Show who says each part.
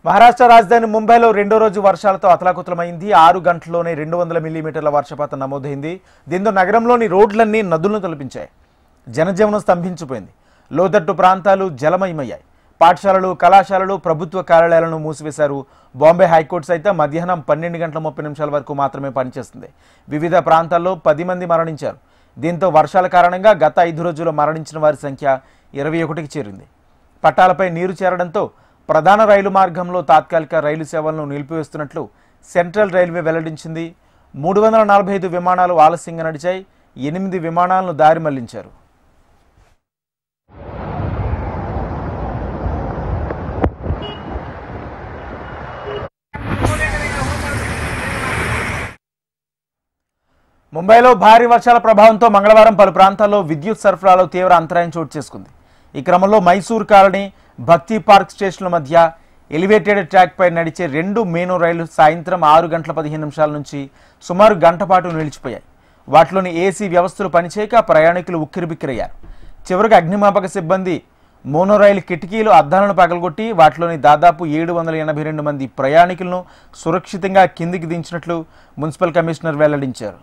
Speaker 1: మహారాష్ట్ర రాజధాని ముంబైలో రెండో రోజు వర్షాలతో అతలాకుతలమైంది. 6 గంటల్లోనే 200 మిల్లీమీటర్ల వర్షపాతం నమోదైంది. దీంతో నగరంలోని రోడ్లన్నీ నదులను తలపించాయి. జనజీవనం స్తంభించిపోయింది. లోతట్టు ప్రాంతాలు జలమయమయ్యాయి. పాఠశాలలు, కళాశాలలు, ప్రభుత్వ కార్యాలయాలను మూసివేశారు. బాంబే హైకోర్టు సైతం మధ్యాహ్నం 12:30 వరకు మాత్రమే పనిచేస్తుంది. వివిధ ప్రాంతాల్లో 10 మంది మరణించారు. దీంతో వర్షాల కారణంగా గత 5 రోజుల్లో మరణించిన వారి సంఖ్య 21కి చేరింది. పట్టాలపై నీరు చేరడంతో ప్రధాన రైలు మార్గంలో తాత్కాలిక రైలు సేవలను నిలిపివేస్తున్నట్లు సెంట్రల్ రైల్వే వెల్లడించింది. 345 విమానాలు ఆలస్యంగా నడిచాయి. 8 విమానాలను దారి మళ్లించారు. ముంబైలో భారీ వర్షాల ప్రభావంతో మంగళవారం పలు ప్రాంతాల్లో విద్యుత్ సరఫరాలో తీవ్ర అంతరాయం చోటు చేసుకుంది. ఈ క్రమంలో మైసూర్ కాలనీ, భక్తి పార్క్ స్టేషన్ల మధ్య ఎలివేటెడ్ ట్రాక్ పై నడిచే 2 మెను రైళ్లు సాయంత్రం 6:15 నుంచి సుమారు గంట పాటు నిలిచిపోయాయి. వాటిలోని ఏసీ వ్యవస్థలు పనిచేయక ప్రయాణికులు ఉక్కిరిబిక్కిరయ్యారు. చివరికి అగ్నిమాపక సిబ్బంది మోనో రైలు కిటికీలు అద్దాలను పగలగొట్టి వాటిలోని దాదాపు 782 మంది ప్రయాణికులను సురక్షితంగా కిందికి దించినట్లు మున్సిపల్ కమిషనర్ వెల్లడించారు.